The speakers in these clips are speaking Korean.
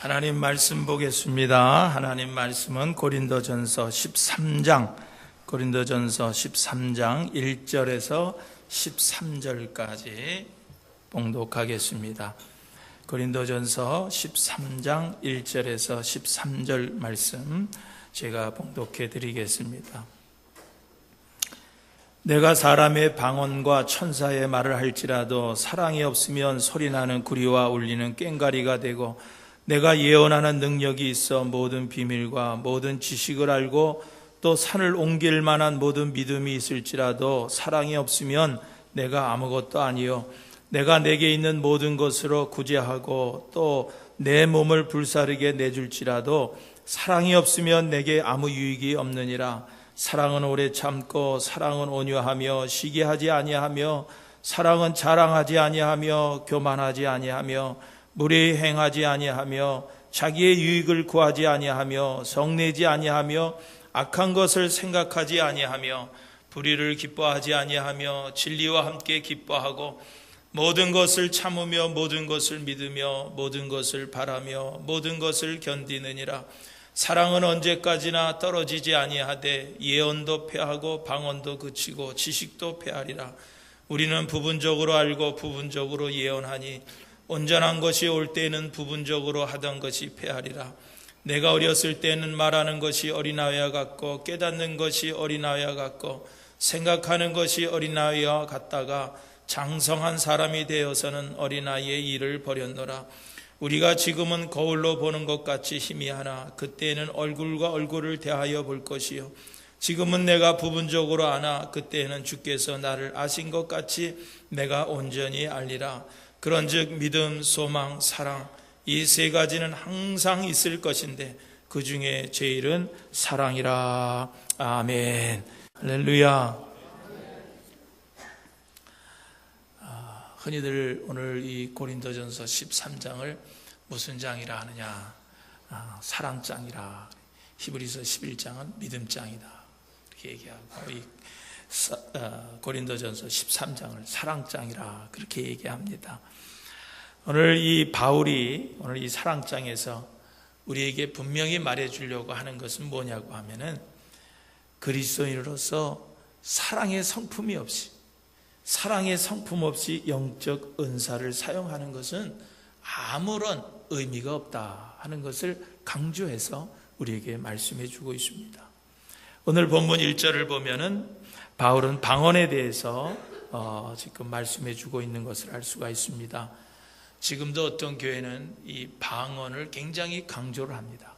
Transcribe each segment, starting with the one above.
하나님 말씀 보겠습니다. 하나님 말씀은 고린도전서 13장 1절에서 13절까지 봉독하겠습니다. 고린도전서 13장 1절에서 13절 말씀 제가 봉독해 드리겠습니다. 내가 사람의 방언과 천사의 말을 할지라도 사랑이 없으면 소리나는 구리와 울리는 꽹과리가 되고, 내가 예언하는 능력이 있어 모든 비밀과 모든 지식을 알고 또 산을 옮길 만한 모든 믿음이 있을지라도 사랑이 없으면 내가 아무것도 아니요, 내가 내게 있는 모든 것으로 구제하고 또 내 몸을 불사르게 내줄지라도 사랑이 없으면 내게 아무 유익이 없느니라. 사랑은 오래 참고 사랑은 온유하며 시기하지 아니하며 사랑은 자랑하지 아니하며 교만하지 아니하며 무례히 행하지 아니하며 자기의 유익을 구하지 아니하며 성내지 아니하며 악한 것을 생각하지 아니하며 불의를 기뻐하지 아니하며 진리와 함께 기뻐하고 모든 것을 참으며 모든 것을 믿으며 모든 것을 바라며 모든 것을 견디느니라. 사랑은 언제까지나 떨어지지 아니하되 예언도 패하고 방언도 그치고 지식도 패하리라. 우리는 부분적으로 알고 부분적으로 예언하니 온전한 것이 올 때에는 부분적으로 하던 것이 패하리라. 내가 어렸을 때는 말하는 것이 어린아이와 같고 깨닫는 것이 어린아이와 같고 생각하는 것이 어린아이와 같다가 장성한 사람이 되어서는 어린아이의 일을 버렸노라. 우리가 지금은 거울로 보는 것 같이 희미하나 그때에는 얼굴과 얼굴을 대하여 볼 것이요, 지금은 내가 부분적으로 아나 그때에는 주께서 나를 아신 것 같이 내가 온전히 알리라. 그런즉 믿음, 소망, 사랑 이 세 가지는 항상 있을 것인데 그 중에 제일은 사랑이라. 아멘. 할렐루야. 흔히들 오늘 이 고린도전서 13장을 무슨 장이라 하느냐, 사랑장이라. 히브리서 11장은 믿음장이다 이렇게 얘기하고, 이 고린도전서 13장을 사랑장이라 그렇게 얘기합니다. 오늘 이 바울이 오늘 이 사랑장에서 우리에게 분명히 말해주려고 하는 것은 뭐냐고 하면은, 그리스도인으로서 사랑의 성품이 없이, 사랑의 성품 없이 영적 은사를 사용하는 것은 아무런 의미가 없다 하는 것을 강조해서 우리에게 말씀해 주고 있습니다. 오늘 본문 1절을 보면은 바울은 방언에 대해서 지금 말씀해 주고 있는 것을 알 수가 있습니다. 지금도 어떤 교회는 이 방언을 굉장히 강조를 합니다.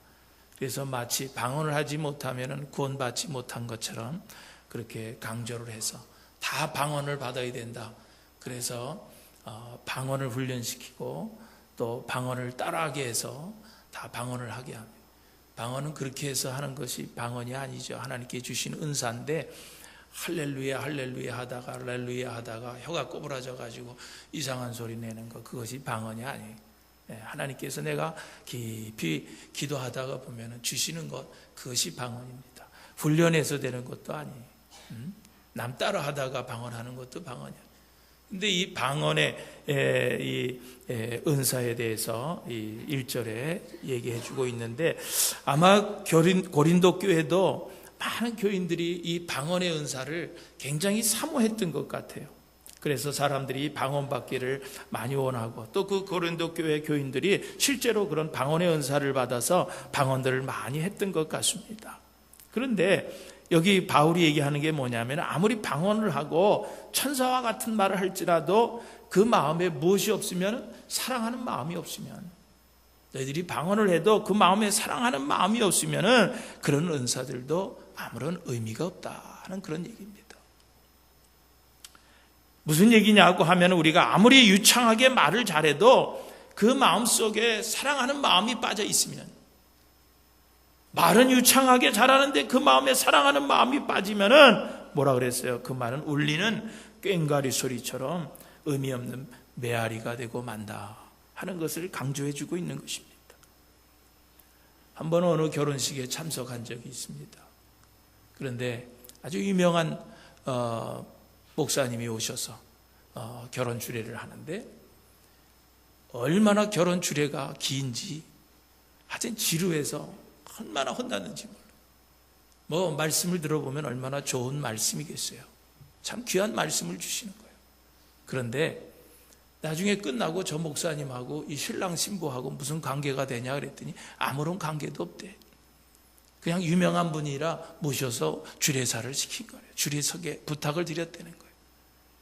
그래서 마치 방언을 하지 못하면 구원받지 못한 것처럼 그렇게 강조를 해서 다 방언을 받아야 된다. 그래서 방언을 훈련시키고 또 방언을 따라하게 해서 다 방언을 하게 합니다. 방언은 그렇게 해서 하는 것이 방언이 아니죠. 하나님께 주신 은사인데 할렐루야 할렐루야 하다가 할렐루야 하다가 혀가 꼬부라져 가지고 이상한 소리 내는 것, 그것이 방언이 아니에요. 하나님께서 내가 깊이 기도하다가 보면 주시는 것, 그것이 방언입니다. 훈련해서 되는 것도 아니에요. 남 따라 하다가 방언하는 것도 방언이에요. 근데 이 방언의 이 은사에 대해서 이 1절에 얘기해 주고 있는데, 아마 고린도 교회도 많은 교인들이 이 방언의 은사를 굉장히 사모했던 것 같아요. 그래서 사람들이 방언 받기를 많이 원하고, 또 그 고린도 교회 교인들이 실제로 그런 방언의 은사를 받아서 방언들을 많이 했던 것 같습니다. 그런데 여기 바울이 얘기하는 게 뭐냐면, 아무리 방언을 하고 천사와 같은 말을 할지라도 그 마음에 무엇이 없으면, 사랑하는 마음이 없으면, 너희들이 방언을 해도 그 마음에 사랑하는 마음이 없으면 그런 은사들도 아무런 의미가 없다 하는 그런 얘기입니다. 무슨 얘기냐고 하면, 우리가 아무리 유창하게 말을 잘해도 그 마음속에 사랑하는 마음이 빠져 있으면, 말은 유창하게 잘하는데 그 마음에 사랑하는 마음이 빠지면은 뭐라 그랬어요? 그 말은 울리는 꽹과리 소리처럼 의미 없는 메아리가 되고 만다 하는 것을 강조해 주고 있는 것입니다. 한 번 어느 결혼식에 참석한 적이 있습니다. 그런데 아주 유명한 목사님이 오셔서 결혼 주례를 하는데, 얼마나 결혼 주례가 긴지 하여튼 지루해서 얼마나 혼났는지 몰라요. 뭐 말씀을 들어보면 얼마나 좋은 말씀이겠어요. 참 귀한 말씀을 주시는 거예요. 그런데 나중에 끝나고 저 목사님하고 이 신랑 신부하고 무슨 관계가 되냐 그랬더니 아무런 관계도 없대. 그냥 유명한 분이라 모셔서 주례사를 시킨 거예요. 주례석에 부탁을 드렸다는 거예요.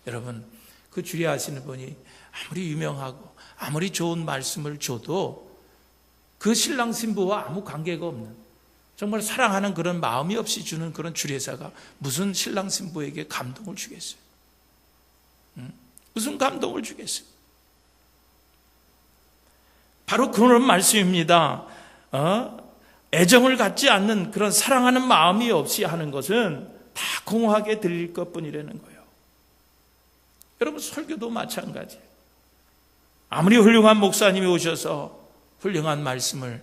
여러분, 그 주례하시는 분이 아무리 유명하고 아무리 좋은 말씀을 줘도 그 신랑 신부와 아무 관계가 없는, 정말 사랑하는 그런 마음이 없이 주는 그런 주례사가 무슨 신랑 신부에게 감동을 주겠어요? 무슨 감동을 주겠어요? 바로 그런 말씀입니다. 애정을 갖지 않는, 그런 사랑하는 마음이 없이 하는 것은 다 공허하게 들릴 것뿐이라는 거예요. 여러분, 설교도 마찬가지예요. 아무리 훌륭한 목사님이 오셔서 훌륭한 말씀을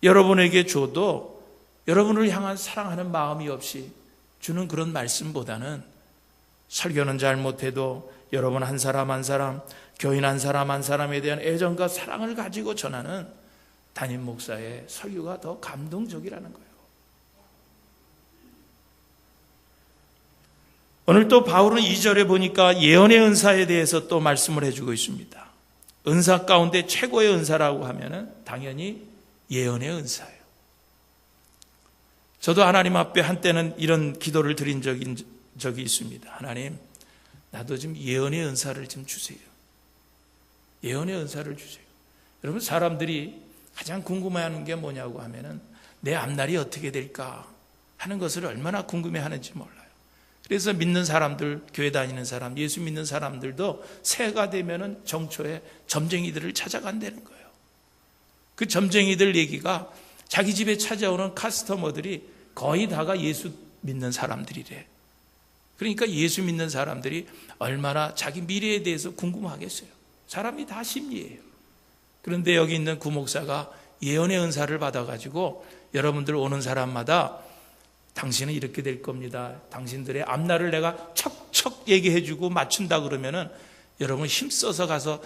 여러분에게 줘도 여러분을 향한 사랑하는 마음이 없이 주는 그런 말씀보다는, 설교는 잘못해도 여러분 한 사람 한 사람, 교인 한 사람 한 사람에 대한 애정과 사랑을 가지고 전하는 담임 목사의 설교가 더 감동적이라는 거예요. 오늘 또 바울은 2절에 보니까 예언의 은사에 대해서 또 말씀을 해주고 있습니다. 은사 가운데 최고의 은사라고 하면은 당연히 예언의 은사예요. 저도 하나님 앞에 한때는 이런 기도를 드린 적이 있습니다. 하나님, 나도 좀 예언의 은사를 좀 주세요. 예언의 은사를 주세요. 여러분, 사람들이 가장 궁금해하는 게 뭐냐고 하면은 내 앞날이 어떻게 될까 하는 것을 얼마나 궁금해하는지 몰라요. 그래서 믿는 사람들, 교회 다니는 사람, 예수 믿는 사람들도 새해가 되면은 정초에 점쟁이들을 찾아간다는 거예요. 그 점쟁이들 얘기가 자기 집에 찾아오는 카스터머들이 거의 다가 예수 믿는 사람들이래. 그러니까 예수 믿는 사람들이 얼마나 자기 미래에 대해서 궁금하겠어요. 사람이 다 심리예요. 그런데 여기 있는 구목사가 예언의 은사를 받아가지고 여러분들 오는 사람마다 당신은 이렇게 될 겁니다. 당신들의 앞날을 내가 척척 얘기해주고 맞춘다 그러면은 여러분 힘써서 가서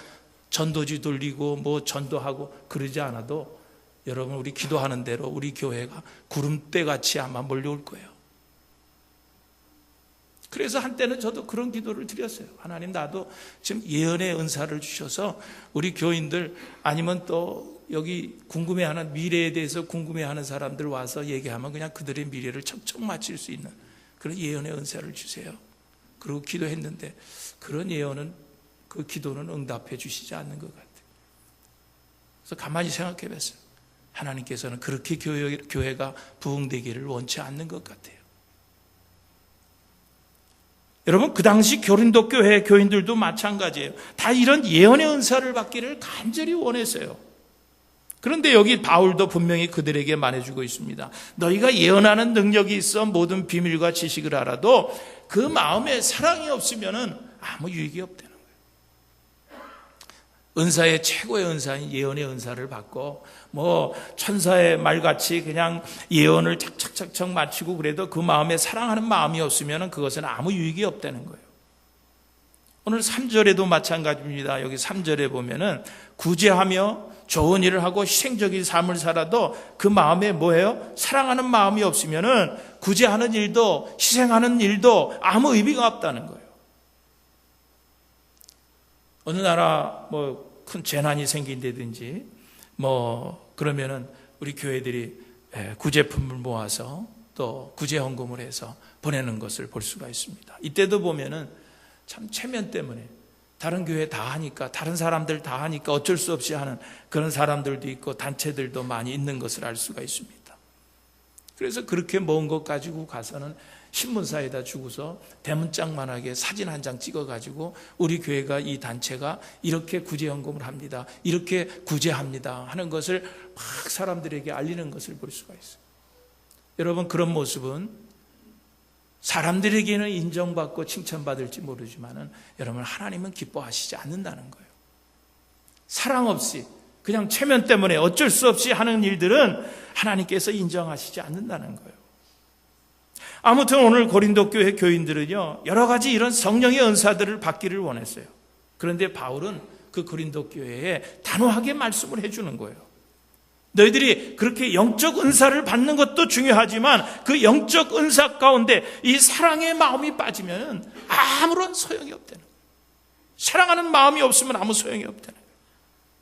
전도지 돌리고 뭐 전도하고 그러지 않아도 여러분 우리 기도하는 대로 우리 교회가 구름대같이 아마 몰려올 거예요. 그래서 한때는 저도 그런 기도를 드렸어요. 하나님, 나도 지금 예언의 은사를 주셔서 우리 교인들 아니면 또 여기 궁금해하는, 미래에 대해서 궁금해하는 사람들 와서 얘기하면 그냥 그들의 미래를 척척 맞출 수 있는 그런 예언의 은사를 주세요. 그리고 기도했는데 그런 예언은, 그 기도는 응답해 주시지 않는 것 같아요. 그래서 가만히 생각해 봤어요. 하나님께서는 그렇게 교회가 부흥되기를 원치 않는 것 같아요. 여러분, 그 당시 고린도 교회 교인들도 마찬가지예요. 다 이런 예언의 은사를 받기를 간절히 원했어요. 그런데 여기 바울도 분명히 그들에게 말해주고 있습니다. 너희가 예언하는 능력이 있어 모든 비밀과 지식을 알아도 그 마음에 사랑이 없으면 아무 유익이 없다는 거예요. 은사의 최고의 은사인 예언의 은사를 받고 뭐 천사의 말같이 그냥 예언을 착착착착 마치고 그래도 그 마음에 사랑하는 마음이 없으면 그것은 아무 유익이 없다는 거예요. 오늘 3절에도 마찬가지입니다. 여기 3절에 보면은 구제하며 좋은 일을 하고 희생적인 삶을 살아도 그 마음에 뭐예요? 사랑하는 마음이 없으면은 구제하는 일도 희생하는 일도 아무 의미가 없다는 거예요. 어느 나라 뭐 큰 재난이 생긴다든지 뭐 그러면은 우리 교회들이 구제품을 모아서 또 구제 헌금을 해서 보내는 것을 볼 수가 있습니다. 이때도 보면은 참 체면 때문에 다른 교회 다 하니까, 다른 사람들 다 하니까 어쩔 수 없이 하는 그런 사람들도 있고 단체들도 많이 있는 것을 알 수가 있습니다. 그래서 그렇게 모은 것 가지고 가서는 신문사에다 주고서 대문짝만하게 사진 한 장 찍어가지고 우리 교회가, 이 단체가 이렇게 구제헌금을 합니다, 이렇게 구제합니다 하는 것을 막 사람들에게 알리는 것을 볼 수가 있어요. 여러분, 그런 모습은 사람들에게는 인정받고 칭찬받을지 모르지만은 여러분, 하나님은 기뻐하시지 않는다는 거예요. 사랑 없이 그냥 체면 때문에 어쩔 수 없이 하는 일들은 하나님께서 인정하시지 않는다는 거예요. 아무튼 오늘 고린도 교회 교인들은요, 여러 가지 이런 성령의 은사들을 받기를 원했어요. 그런데 바울은 그 고린도 교회에 단호하게 말씀을 해주는 거예요. 너희들이 그렇게 영적 은사를 받는 것도 중요하지만 그 영적 은사 가운데 이 사랑의 마음이 빠지면 아무런 소용이 없다는 거예요. 사랑하는 마음이 없으면 아무 소용이 없다는 거예요.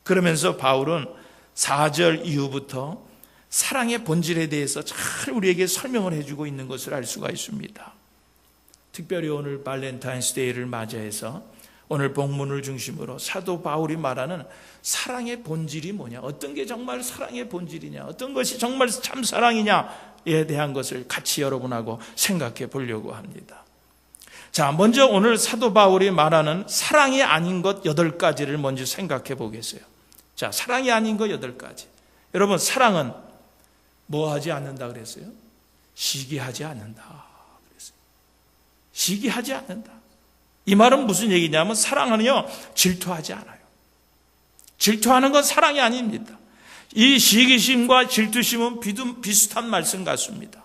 그러면서 바울은 4절 이후부터 사랑의 본질에 대해서 잘 우리에게 설명을 해주고 있는 것을 알 수가 있습니다. 특별히 오늘 발렌타인스데이를 맞이해서 오늘 본문을 중심으로 사도 바울이 말하는 사랑의 본질이 뭐냐, 어떤 게 정말 사랑의 본질이냐, 어떤 것이 정말 참 사랑이냐에 대한 것을 같이 여러분하고 생각해 보려고 합니다. 자, 먼저 오늘 사도 바울이 말하는 사랑이 아닌 것 8가지를 먼저 생각해 보겠어요. 자, 사랑이 아닌 것 8가지. 여러분, 사랑은 뭐 하지 않는다 그랬어요? 시기하지 않는다 그랬어요. 시기하지 않는다. 이 말은 무슨 얘기냐면 사랑은요, 질투하지 않아요. 질투하는 건 사랑이 아닙니다. 이 시기심과 질투심은 비슷한 말씀 같습니다.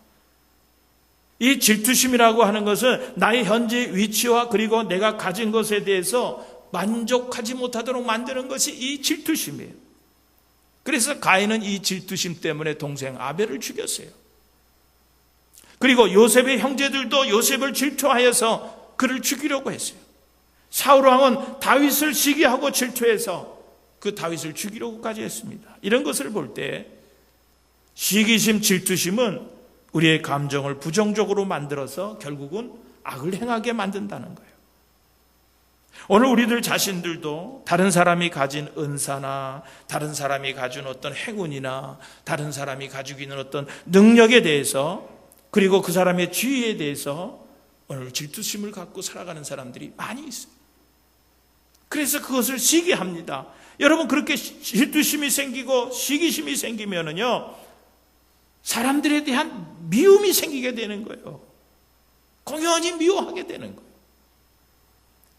이 질투심이라고 하는 것은 나의 현재 위치와 그리고 내가 가진 것에 대해서 만족하지 못하도록 만드는 것이 이 질투심이에요. 그래서 가인은 이 질투심 때문에 동생 아벨을 죽였어요. 그리고 요셉의 형제들도 요셉을 질투하여서 그를 죽이려고 했어요. 사울 왕은 다윗을 시기하고 질투해서 그 다윗을 죽이려고까지 했습니다. 이런 것을 볼 때 시기심, 질투심은 우리의 감정을 부정적으로 만들어서 결국은 악을 행하게 만든다는 거예요. 오늘 우리들 자신들도 다른 사람이 가진 은사나 다른 사람이 가진 어떤 행운이나 다른 사람이 가지고 있는 어떤 능력에 대해서 그리고 그 사람의 지위에 대해서 오늘 질투심을 갖고 살아가는 사람들이 많이 있어요. 그래서 그것을 시기합니다. 여러분, 그렇게 질투심이 생기고 시기심이 생기면은요, 사람들에 대한 미움이 생기게 되는 거예요. 공연히 미워하게 되는 거예요.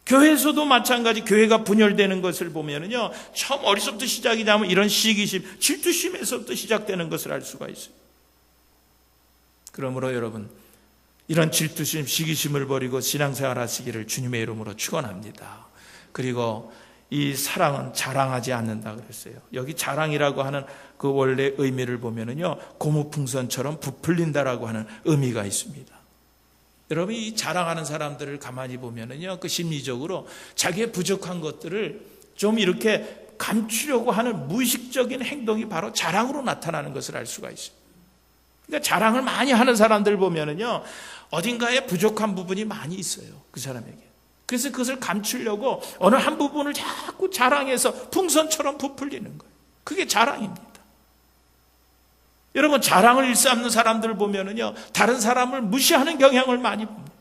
교회에서도 마찬가지, 교회가 분열되는 것을 보면은요, 처음 어디서부터 시작이냐면 이런 시기심, 질투심에서부터 시작되는 것을 알 수가 있어요. 그러므로 여러분, 이런 질투심, 시기심을 버리고 신앙생활 하시기를 주님의 이름으로 축원합니다. 그리고 이 사랑은 자랑하지 않는다 그랬어요. 여기 자랑이라고 하는 그 원래 의미를 보면은요, 고무풍선처럼 부풀린다라고 하는 의미가 있습니다. 여러분, 이 자랑하는 사람들을 가만히 보면은요, 그 심리적으로 자기의 부족한 것들을 좀 이렇게 감추려고 하는 무의식적인 행동이 바로 자랑으로 나타나는 것을 알 수가 있어요. 그러니까 자랑을 많이 하는 사람들 보면은요, 어딘가에 부족한 부분이 많이 있어요, 그 사람에게. 그래서 그것을 감추려고 어느 한 부분을 자꾸 자랑해서 풍선처럼 부풀리는 거예요. 그게 자랑입니다. 여러분, 자랑을 일삼는 사람들을 보면은요, 다른 사람을 무시하는 경향을 많이 봅니다.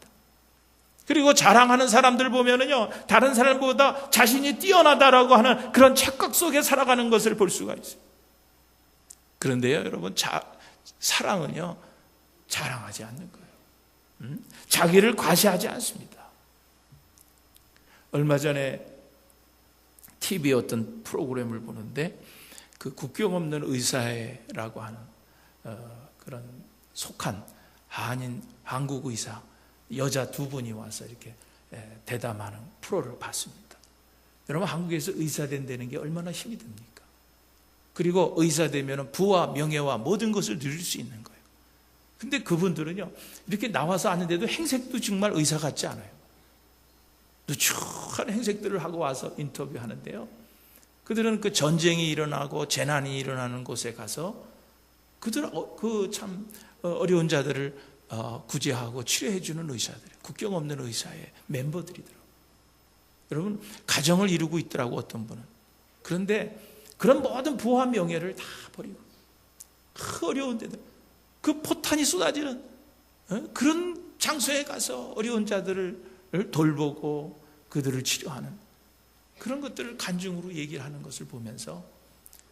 그리고 자랑하는 사람들 보면은요, 다른 사람보다 자신이 뛰어나다라고 하는 그런 착각 속에 살아가는 것을 볼 수가 있어요. 그런데요, 여러분, 사랑은요, 자랑하지 않는 거예요. 자기를 과시하지 않습니다. 얼마 전에 TV 어떤 프로그램을 보는데 그 국경 없는 의사회라고 하는 그런 속한 한국 의사 여자 2분이 와서 이렇게 대담하는 프로를 봤습니다. 여러분, 한국에서 의사 된다는 게 얼마나 힘이 듭니까? 그리고 의사 되면 부와 명예와 모든 것을 누릴 수 있는 거예요. 근데 그분들은요, 이렇게 나와서 하는데도 행색도 정말 의사 같지 않아요. 누추한 행색들을 하고 와서 인터뷰하는데요, 그들은 그 전쟁이 일어나고 재난이 일어나는 곳에 가서 그들 그 참 어려운 자들을 구제하고 치료해 주는 의사들, 국경 없는 의사의 멤버들이더라고요. 여러분, 가정을 이루고 있더라고, 어떤 분은. 그런데 그런 모든 부와 명예를 다 버리고 그 어려운 데들, 그 포탄이 쏟아지는 그런 장소에 가서 어려운 자들을 돌보고 그들을 치료하는 그런 것들을 간증으로 얘기를 하는 것을 보면서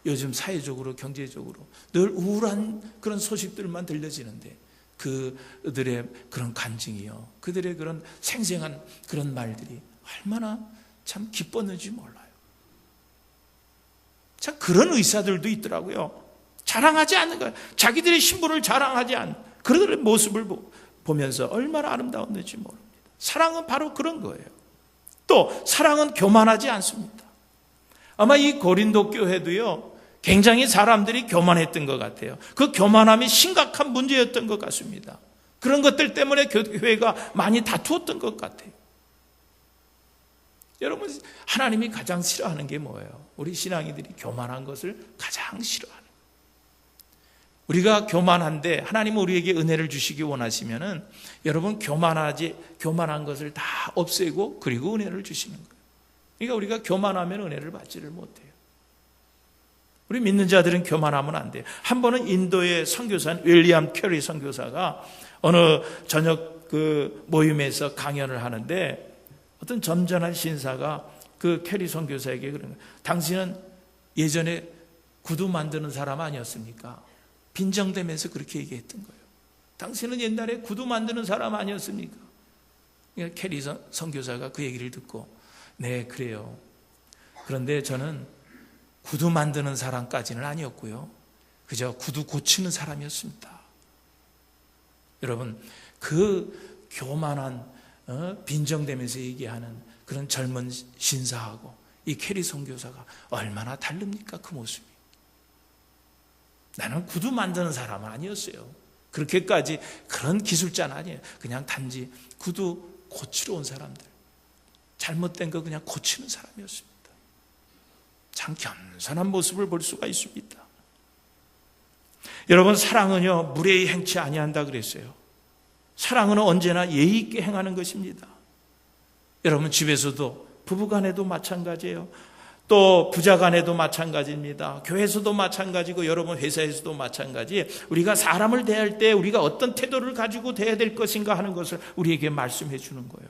요즘 사회적으로 경제적으로 늘 우울한 그런 소식들만 들려지는데 그들의 그런 간증이요, 그들의 그런 생생한 그런 말들이 얼마나 참 기뻤는지 몰라요. 참 그런 의사들도 있더라고요. 자랑하지 않는 거예요. 자기들의 신분을 자랑하지 않는 그들의 모습을 보면서 얼마나 아름다웠는지 모릅니다. 사랑은 바로 그런 거예요. 또 사랑은 교만하지 않습니다. 아마 이 고린도 교회도요, 굉장히 사람들이 교만했던 것 같아요. 그 교만함이 심각한 문제였던 것 같습니다. 그런 것들 때문에 교회가 많이 다투었던 것 같아요. 여러분, 하나님이 가장 싫어하는 게 뭐예요? 우리 신앙이들이 교만한 것을 가장 싫어하는 거예요. 우리가 교만한데 하나님은 우리에게 은혜를 주시기 원하시면은 여러분 교만한 것을 다 없애고 그리고 은혜를 주시는 거예요. 그러니까 우리가 교만하면 은혜를 받지를 못해요. 우리 믿는 자들은 교만하면 안 돼요. 한 번은 인도의 선교사인 윌리엄 캐리 선교사가 어느 저녁 그 모임에서 강연을 하는데 어떤 점잖은 신사가 그 캐리 선교사에게 그런 거예요. 당신은 예전에 구두 만드는 사람 아니었습니까? 빈정대면서 그렇게 얘기했던 거예요. 당신은 옛날에 구두 만드는 사람 아니었습니까? 캐리 선교사가 그 얘기를 듣고 네, 그래요. 그런데 저는 구두 만드는 사람까지는 아니었고요. 그저 구두 고치는 사람이었습니다. 여러분, 그 교만한 빈정대면서 얘기하는 그런 젊은 신사하고 이 캐리 선교사가 얼마나 다릅니까? 그 모습이. 나는 구두 만드는 사람은 아니었어요. 그렇게까지 그런 기술자는 아니에요. 그냥 단지 구두 고치러 온 사람들, 잘못된 거 그냥 고치는 사람이었습니다. 참 겸손한 모습을 볼 수가 있습니다. 여러분, 사랑은요 무례히 행치 아니한다 그랬어요. 사랑은 언제나 예의 있게 행하는 것입니다. 여러분, 집에서도 부부간에도 마찬가지예요. 또 부자간에도 마찬가지입니다. 교회에서도 마찬가지고 여러분 회사에서도 마찬가지. 우리가 사람을 대할 때 우리가 어떤 태도를 가지고 대해야 될 것인가 하는 것을 우리에게 말씀해 주는 거예요.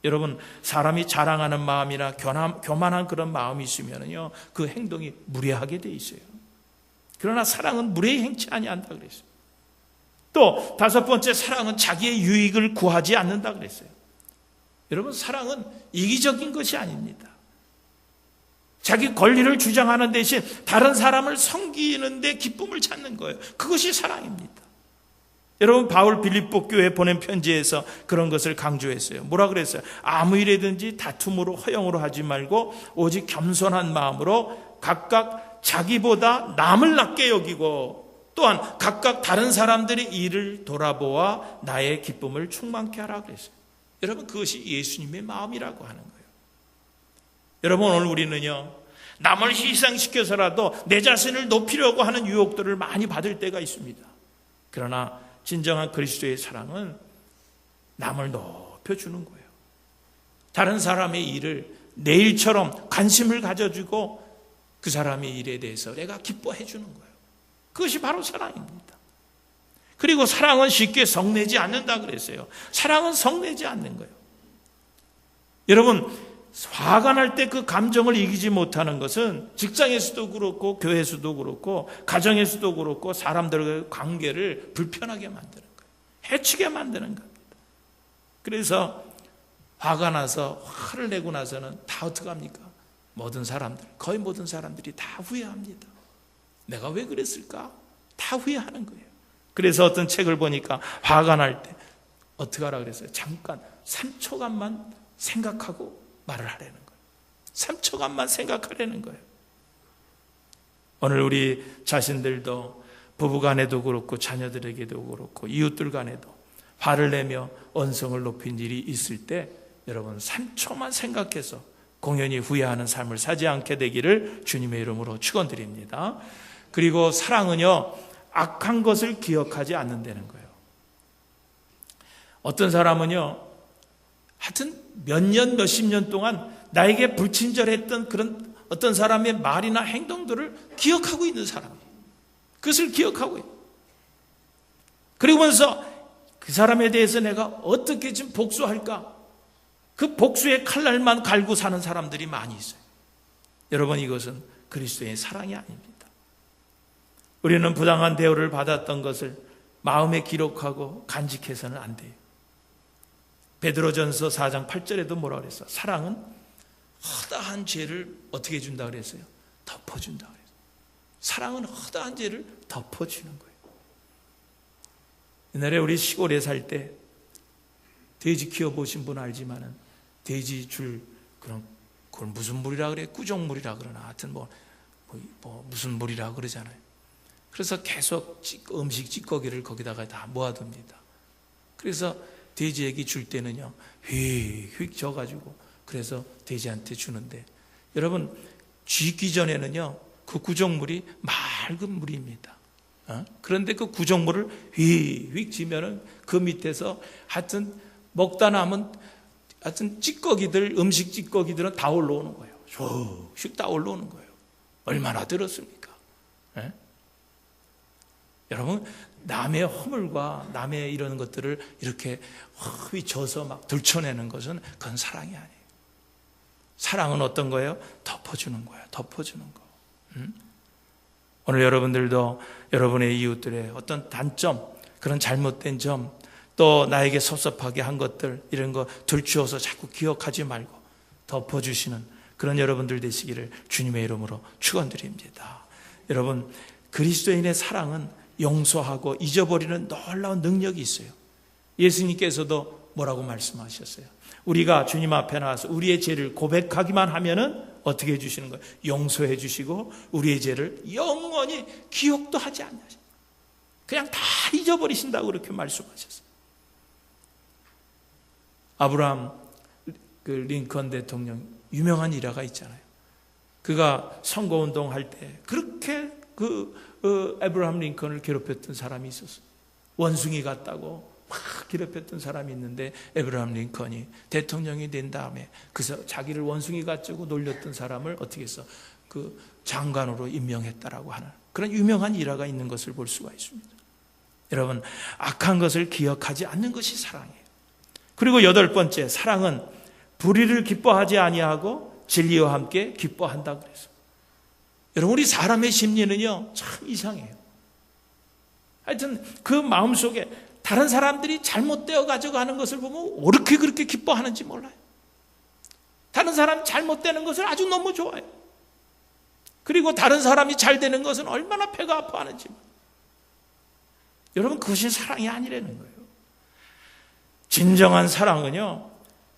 여러분, 사람이 자랑하는 마음이나 교만한 그런 마음이 있으면요 그 행동이 무례하게 돼 있어요. 그러나 사랑은 무례히 행치 아니한다 그랬어요. 또 다섯 번째, 사랑은 자기의 유익을 구하지 않는다 그랬어요. 여러분, 사랑은 이기적인 것이 아닙니다. 자기 권리를 주장하는 대신 다른 사람을 섬기는 데 기쁨을 찾는 거예요. 그것이 사랑입니다. 여러분, 바울 빌립보 교회에 보낸 편지에서 그런 것을 강조했어요. 뭐라 그랬어요? 아무 일이든지 다툼으로 허영으로 하지 말고 오직 겸손한 마음으로 각각 자기보다 남을 낮게 여기고 또한 각각 다른 사람들의 일을 돌아보아 나의 기쁨을 충만케 하라 그랬어요. 여러분, 그것이 예수님의 마음이라고 하는 거예요. 여러분, 오늘 우리는요 남을 희생시켜서라도 내 자신을 높이려고 하는 유혹들을 많이 받을 때가 있습니다. 그러나 진정한 그리스도의 사랑은 남을 높여주는 거예요. 다른 사람의 일을 내 일처럼 관심을 가져주고 그 사람의 일에 대해서 내가 기뻐해 주는 거예요. 그것이 바로 사랑입니다. 그리고 사랑은 쉽게 성내지 않는다 그랬어요. 사랑은 성내지 않는 거예요. 여러분, 화가 날 때 그 감정을 이기지 못하는 것은 직장에서도 그렇고 교회에서도 그렇고 가정에서도 그렇고 사람들과의 관계를 불편하게 만드는 거예요. 해치게 만드는 겁니다. 그래서 화가 나서 화를 내고 나서는 다 어떻게 합니까? 거의 모든 사람들이 다 후회합니다. 내가 왜 그랬을까? 다 후회하는 거예요. 그래서 어떤 책을 보니까 화가 날 때 어떻게 하라 그랬어요? 잠깐 3초간만 생각하고 말을 하라는 거예요. 3초간만 생각하라는 거예요. 오늘 우리 자신들도 부부간에도 그렇고 자녀들에게도 그렇고 이웃들 간에도 화를 내며 언성을 높인 일이 있을 때 여러분 3초만 생각해서 공연히 후회하는 삶을 사지 않게 되기를 주님의 이름으로 축원드립니다. 그리고 사랑은요 악한 것을 기억하지 않는다는 거예요. 어떤 사람은요 하여튼 몇 년, 몇십 년 동안 나에게 불친절했던 그런 어떤 사람의 말이나 행동들을 기억하고 있는 사람이에요. 그것을 기억하고 있어요. 그러면서 그 사람에 대해서 내가 어떻게 좀 복수할까? 그 복수의 칼날만 갈고 사는 사람들이 많이 있어요. 여러분, 이것은 그리스도의 사랑이 아닙니다. 우리는 부당한 대우를 받았던 것을 마음에 기록하고 간직해서는 안 돼요. 베드로전서 4장 8절에도 뭐라 그랬어? 사랑은 허다한 죄를 어떻게 해준다 그랬어요? 덮어준다 그랬어요. 사랑은 허다한 죄를 덮어주는 거예요. 옛날에 우리 시골에 살 때 돼지 키워보신 분 알지만은 돼지 줄 그걸 무슨 물이라 그래? 꾸정물이라 그러나 하여튼 뭐 무슨 물이라고 그러잖아요. 그래서 계속 음식 찌꺼기를 거기다가 다 모아둡니다. 그래서 돼지에게 줄 때는요, 휙휙 져가지고 그래서 돼지한테 주는데, 여러분 쥐기 전에는요 그 구정물이 맑은 물입니다. 그런데 그 구정물을 휙휙 지면은 그 밑에서 하여튼 먹다 남은 하여튼 찌꺼기들, 음식 찌꺼기들은 다 올라오는 거예요. 슉슉 다 올라오는 거예요. 얼마나 들었습니까? 여러분, 남의 허물과 남의 이런 것들을 이렇게 휘쳐서 막 들춰내는 것은 그건 사랑이 아니에요. 사랑은 어떤 거예요? 덮어주는 거예요. 덮어주는 거. 오늘 여러분들도 여러분의 이웃들의 어떤 단점, 그런 잘못된 점, 또 나에게 섭섭하게 한 것들, 이런 거 들추어서 자꾸 기억하지 말고 덮어주시는 그런 여러분들 되시기를 주님의 이름으로 축원드립니다. 여러분, 그리스도인의 사랑은 용서하고 잊어버리는 놀라운 능력이 있어요. 예수님께서도 뭐라고 말씀하셨어요? 우리가 주님 앞에 나와서 우리의 죄를 고백하기만 하면은 어떻게 해주시는 거예요? 용서해 주시고 우리의 죄를 영원히 기억도 하지 않으시고 그냥 다 잊어버리신다고 그렇게 말씀하셨어요. 아브라함 링컨 대통령 유명한 일화가 있잖아요. 그가 선거운동 할 때 그렇게 아브라함 링컨을 괴롭혔던 사람이 있었어요. 원숭이 같다고 막 괴롭혔던 사람이 있는데, 아브라함 링컨이 대통령이 된 다음에 자기를 원숭이 같다고 놀렸던 사람을 어떻게 했어? 그 장관으로 임명했다라고 하는 그런 유명한 일화가 있는 것을 볼 수가 있습니다. 여러분, 악한 것을 기억하지 않는 것이 사랑이에요. 그리고 8번째, 사랑은 불의를 기뻐하지 아니하고 진리와 함께 기뻐한다 그래서. 여러분, 우리 사람의 심리는요 참 이상해요. 하여튼 그 마음속에 다른 사람들이 잘못되어 가져가는 것을 보면 어떻게 그렇게 기뻐하는지 몰라요. 다른 사람이 잘못되는 것을 아주 너무 좋아해요. 그리고 다른 사람이 잘 되는 것은 얼마나 배가 아파하는지. 여러분, 그것이 사랑이 아니라는 거예요. 진정한 사랑은요,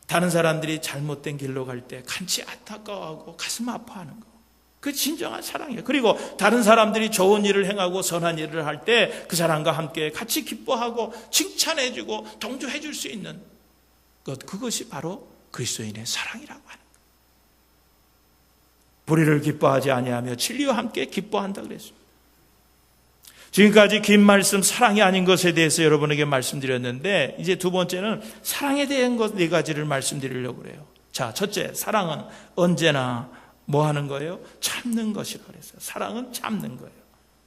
다른 사람들이 잘못된 길로 갈 때 간치 안타까워하고 가슴 아파하는 거. 그 진정한 사랑이에요. 그리고 다른 사람들이 좋은 일을 행하고 선한 일을 할 때 그 사람과 함께 같이 기뻐하고 칭찬해주고 동조해줄 수 있는 것, 그것이 바로 그리스도인의 사랑이라고 하는 거예요. 불의를 기뻐하지 아니하며 진리와 함께 기뻐한다 그랬습니다. 지금까지 긴 말씀, 사랑이 아닌 것에 대해서 여러분에게 말씀드렸는데, 이제 두 번째는 사랑에 대한 것 4가지를 말씀드리려고 그래요. 자, 첫째, 사랑은 언제나 뭐 하는 거예요? 참는 것이라고 그랬어요. 사랑은 참는 거예요.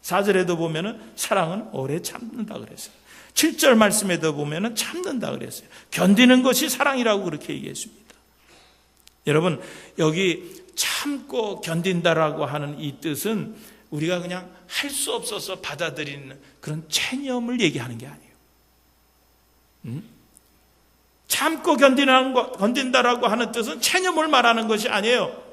4절에도 보면은 사랑은 오래 참는다 그랬어요. 7절 말씀에도 보면은 참는다 그랬어요. 견디는 것이 사랑이라고 그렇게 얘기했습니다. 여러분, 여기 참고 견딘다라고 하는 이 뜻은 우리가 그냥 할 수 없어서 받아들이는 그런 체념을 얘기하는 게 아니에요. 참고 견딘다라고 하는 뜻은 체념을 말하는 것이 아니에요.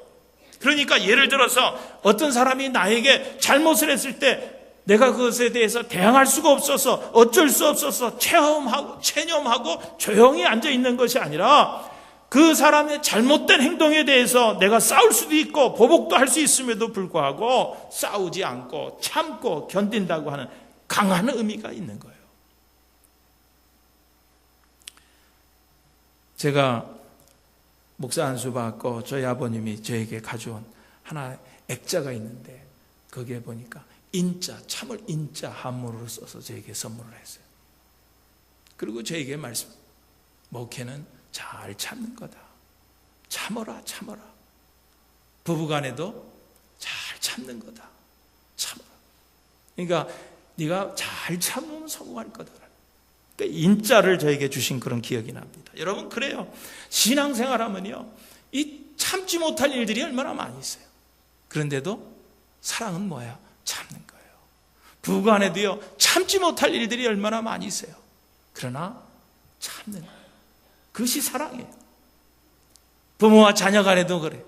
그러니까 예를 들어서 어떤 사람이 나에게 잘못을 했을 때 내가 그것에 대해서 대항할 수가 없어서 어쩔 수 없어서 체념하고 조용히 앉아 있는 것이 아니라, 그 사람의 잘못된 행동에 대해서 내가 싸울 수도 있고 보복도 할 수 있음에도 불구하고 싸우지 않고 참고 견딘다고 하는 강한 의미가 있는 거예요. 제가 목사 안수 받고 저희 아버님이 저에게 가져온 하나의 액자가 있는데, 거기에 보니까 인자, 참을 인자 한문으로 써서 저에게 선물을 했어요. 그리고 저에게 말씀, 목회는 잘 참는 거다. 참어라, 참어라. 부부간에도 잘 참는 거다. 참어라. 그러니까 네가 잘 참으면 성공할 거다. 인자를 저에게 주신 그런 기억이 납니다. 여러분, 그래요. 신앙생활하면요, 이 참지 못할 일들이 얼마나 많이 있어요. 그런데도 사랑은 뭐야? 참는 거예요. 부부간에도요, 참지 못할 일들이 얼마나 많이 있어요. 그러나 참는 거예요. 그것이 사랑이에요. 부모와 자녀 간에도 그래.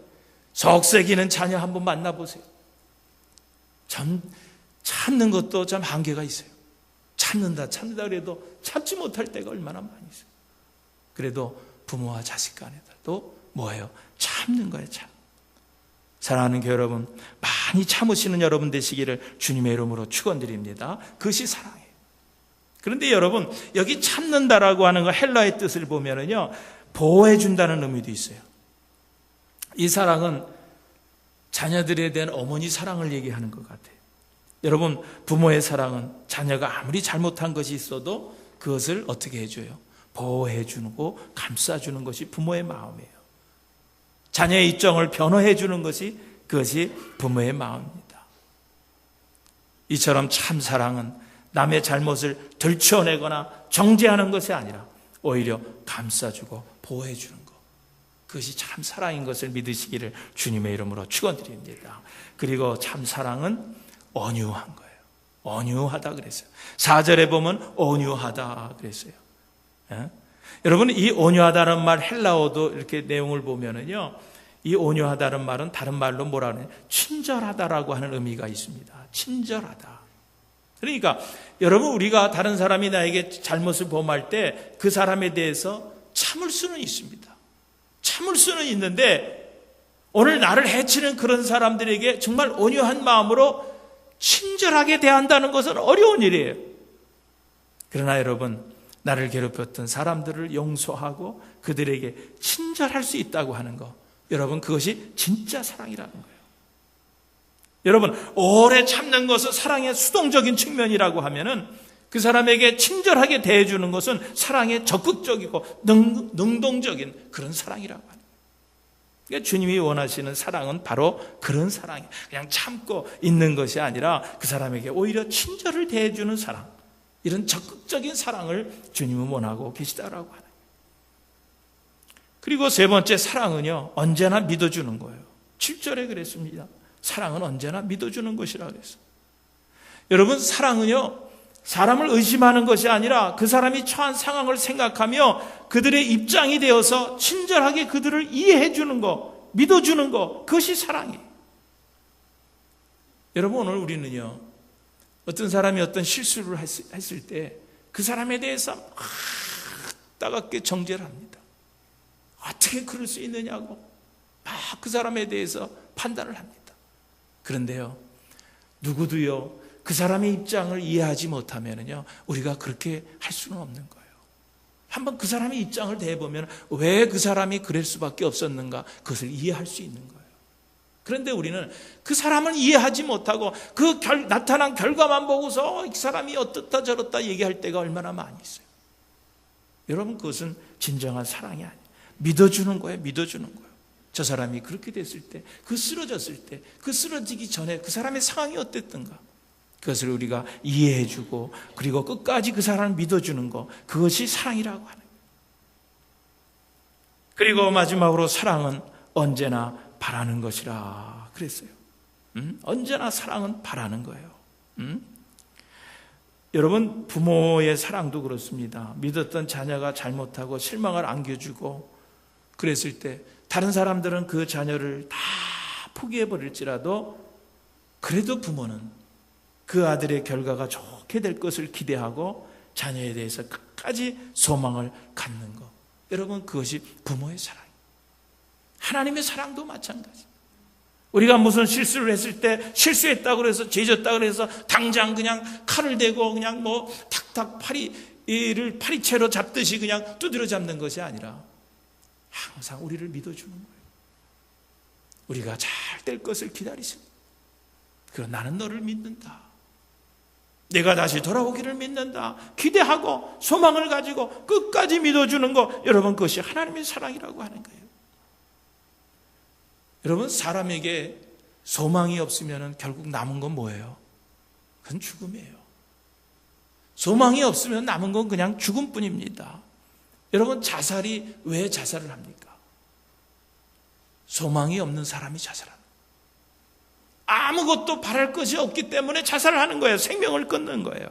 속썩이는 자녀 한번 만나보세요. 참는 것도 참 한계가 있어요. 참는다 그래도 참지 못할 때가 얼마나 많이 있어요. 그래도 부모와 자식 간에도 뭐예요? 참는 거예요. 참. 사랑하는 교회 여러분, 많이 참으시는 여러분 되시기를 주님의 이름으로 축원드립니다. 그것이 사랑이에요. 그런데 여러분, 여기 참는다라고 하는 거 헬라의 뜻을 보면은요, 보호해 준다는 의미도 있어요. 이 사랑은 자녀들에 대한 어머니 사랑을 얘기하는 것 같아요. 여러분, 부모의 사랑은 자녀가 아무리 잘못한 것이 있어도 그것을 어떻게 해줘요? 보호해 주고 감싸주는 것이 부모의 마음이에요. 자녀의 입장을 변호해 주는 것이 그것이 부모의 마음입니다. 이처럼 참 사랑은 남의 잘못을 들춰내거나 정죄하는 것이 아니라 오히려 감싸주고 보호해 주는 것, 그것이 참 사랑인 것을 믿으시기를 주님의 이름으로 축원드립니다. 그리고 참 사랑은 온유한 거예요. 온유하다 그랬어요. 4절에 보면 온유하다 그랬어요. 예? 여러분, 이 온유하다는 말 헬라어도 이렇게 내용을 보면은요, 이 온유하다는 말은 다른 말로 뭐라 그래요? 친절하다라고 하는 의미가 있습니다. 친절하다. 그러니까 여러분, 우리가 다른 사람이 나에게 잘못을 범할 때 그 사람에 대해서 참을 수는 있습니다. 참을 수는 있는데 오늘 나를 해치는 그런 사람들에게 정말 온유한 마음으로 친절하게 대한다는 것은 어려운 일이에요. 그러나 여러분, 나를 괴롭혔던 사람들을 용서하고 그들에게 친절할 수 있다고 하는 것, 여러분, 그것이 진짜 사랑이라는 거예요. 여러분, 오래 참는 것은 사랑의 수동적인 측면이라고 하면은 그 사람에게 친절하게 대해주는 것은 사랑의 적극적이고 능동적인 그런 사랑이라고 하는 거예요. 그러니까 주님이 원하시는 사랑은 바로 그런 사랑이에요. 그냥 참고 있는 것이 아니라 그 사람에게 오히려 친절을 대해주는 사랑, 이런 적극적인 사랑을 주님은 원하고 계시다라고 하는 거예요. 그리고 세 번째, 사랑은요, 언제나 믿어주는 거예요. 7절에 그랬습니다. 사랑은 언제나 믿어주는 것이라고 그랬어요. 여러분, 사랑은요, 사람을 의심하는 것이 아니라 그 사람이 처한 상황을 생각하며 그들의 입장이 되어서 친절하게 그들을 이해해 주는 거, 믿어주는 거, 그것이 사랑이에요. 여러분, 오늘 우리는요, 어떤 사람이 어떤 실수를 했을 때 그 사람에 대해서 따갑게 정죄를 합니다. 어떻게 그럴 수 있느냐고 막 그 사람에 대해서 판단을 합니다. 그런데요, 누구도요, 그 사람의 입장을 이해하지 못하면요, 우리가 그렇게 할 수는 없는 거예요. 한번 그 사람의 입장을 대해보면 왜 그 사람이 그럴 수밖에 없었는가, 그것을 이해할 수 있는 거예요. 그런데 우리는 그 사람을 이해하지 못하고 그 나타난 결과만 보고서 이 사람이 어떻다 저렇다 얘기할 때가 얼마나 많이 있어요. 여러분, 그것은 진정한 사랑이 아니에요. 믿어주는 거예요. 믿어주는 거예요. 저 사람이 그렇게 됐을 때, 그 쓰러졌을 때, 그 쓰러지기 전에 그 사람의 상황이 어땠던가, 그것을 우리가 이해해주고 그리고 끝까지 그 사람을 믿어주는 것, 그것이 사랑이라고 하는 거예요. 그리고 마지막으로 사랑은 언제나 바라는 것이라 그랬어요. 언제나 사랑은 바라는 거예요. 여러분, 부모의 사랑도 그렇습니다. 믿었던 자녀가 잘못하고 실망을 안겨주고 그랬을 때 다른 사람들은 그 자녀를 다 포기해버릴지라도 그래도 부모는 그 아들의 결과가 좋게 될 것을 기대하고 자녀에 대해서 끝까지 소망을 갖는 것, 여러분, 그것이 부모의 사랑이에요. 하나님의 사랑도 마찬가지. 우리가 무슨 실수를 했을 때 실수했다고 해서 죄졌다고 해서 당장 그냥 칼을 대고 그냥 뭐 탁탁 파리를 파리채로 잡듯이 그냥 두드려 잡는 것이 아니라 항상 우리를 믿어주는 거예요. 우리가 잘 될 것을 기다리십니다. 그럼 나는 너를 믿는다. 내가 다시 돌아오기를 믿는다. 기대하고 소망을 가지고 끝까지 믿어주는 거, 여러분, 그것이 하나님의 사랑이라고 하는 거예요. 여러분, 사람에게 소망이 없으면 결국 남은 건 뭐예요? 그건 죽음이에요. 소망이 없으면 남은 건 그냥 죽음뿐입니다. 여러분, 자살이 왜 자살을 합니까? 소망이 없는 사람이 자살합니다. 아무것도 바랄 것이 없기 때문에 자살을 하는 거예요. 생명을 끊는 거예요.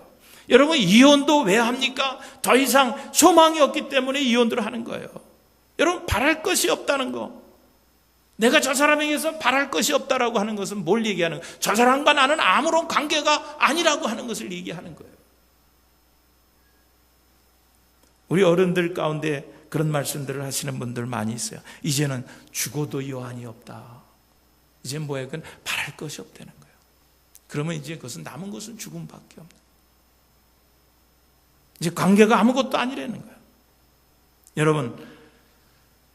여러분, 이혼도 왜 합니까? 더 이상 소망이 없기 때문에 이혼들을 하는 거예요. 여러분, 바랄 것이 없다는 거, 내가 저 사람에게서 바랄 것이 없다라고 하는 것은 뭘 얘기하는 거예요? 저 사람과 나는 아무런 관계가 아니라고 하는 것을 얘기하는 거예요. 우리 어른들 가운데 그런 말씀들을 하시는 분들 많이 있어요. 이제는 죽어도 여한이 없다. 이제 뭐예요? 그건 바랄 것이 없다는 거예요. 그러면 이제 그것은 남은 것은 죽음밖에 없는, 이제 관계가 아무것도 아니라는 거예요.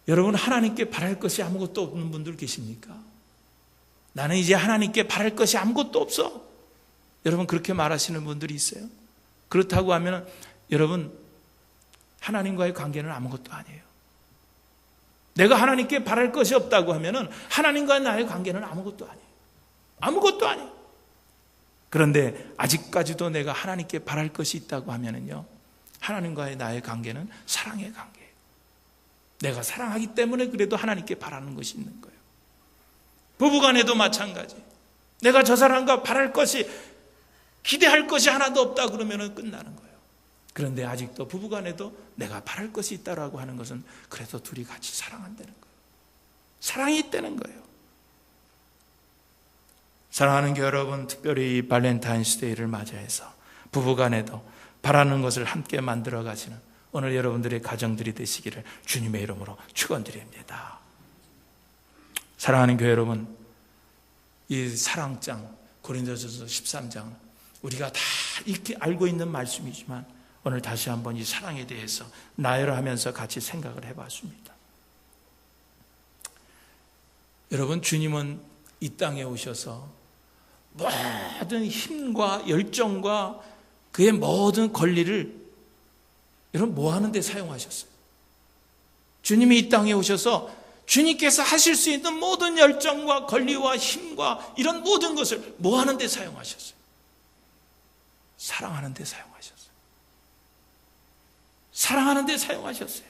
여러분 하나님께 바랄 것이 아무것도 없는 분들 계십니까? 나는 이제 하나님께 바랄 것이 아무것도 없어. 여러분 그렇게 말하시는 분들이 있어요. 그렇다고 하면 여러분 하나님과의 관계는 아무것도 아니에요. 내가 하나님께 바랄 것이 없다고 하면 하나님과 나의 관계는 아무것도 아니에요. 아무것도 아니에요. 그런데 아직까지도 내가 하나님께 바랄 것이 있다고 하면요, 하나님과의 나의 관계는 사랑의 관계예요. 내가 사랑하기 때문에 그래도 하나님께 바라는 것이 있는 거예요. 부부간에도 마찬가지. 내가 저 사람과 바랄 것이, 기대할 것이 하나도 없다 그러면 끝나는 거예요. 그런데 아직도 부부간에도 내가 바랄 것이 있다라고 하는 것은 그래도 둘이 같이 사랑한다는 거예요. 사랑이 있다는 거예요. 사랑하는 교회 여러분, 특별히 이 발렌타인스데이를 맞이해서 부부간에도 바라는 것을 함께 만들어 가시는 오늘 여러분들의 가정들이 되시기를 주님의 이름으로 축원드립니다. 사랑하는 교회 여러분, 이 사랑장 고린도전서 13장 우리가 다 이렇게 알고 있는 말씀이지만 오늘 다시 한번 이 사랑에 대해서 나열하면서 같이 생각을 해봤습니다. 여러분, 주님은 이 땅에 오셔서 모든 힘과 열정과 그의 모든 권리를 여러분 뭐 하는 데 사용하셨어요? 주님이 이 땅에 오셔서 주님께서 하실 수 있는 모든 열정과 권리와 힘과 이런 모든 것을 뭐 하는 데 사용하셨어요? 사랑하는 데 사용하셨어요. 사랑하는 데 사용하셨어요.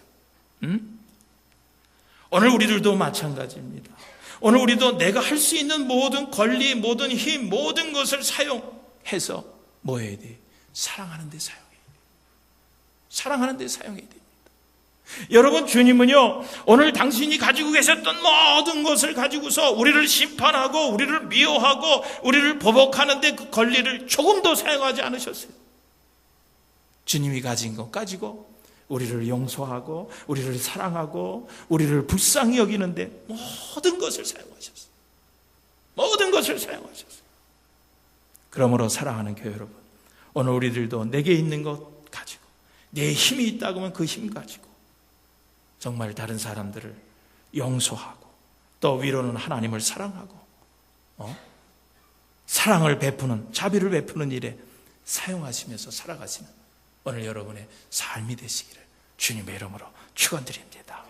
오늘 우리들도 마찬가지입니다. 오늘 우리도 내가 할 수 있는 모든 권리, 모든 힘, 모든 것을 사용해서 뭐 해야 돼? 사랑하는 데 사용해야 돼. 사랑하는 데 사용해야 됩니다. 여러분, 주님은요, 오늘 당신이 가지고 계셨던 모든 것을 가지고서 우리를 심판하고 우리를 미워하고 우리를 보복하는데 그 권리를 조금도 사용하지 않으셨어요. 주님이 가진 것 가지고 우리를 용서하고 우리를 사랑하고 우리를 불쌍히 여기는데 모든 것을 사용하셨어요. 모든 것을 사용하셨어요. 그러므로 사랑하는 교회 여러분, 오늘 우리들도 내게 있는 것 가지고, 내 힘이 있다고 하면 그 힘 가지고 정말 다른 사람들을 용서하고 또 위로는 하나님을 사랑하고 사랑을 베푸는, 자비를 베푸는 일에 사용하시면서 살아가시는 오늘 여러분의 삶이 되시기를 주님의 이름으로 축원드립니다.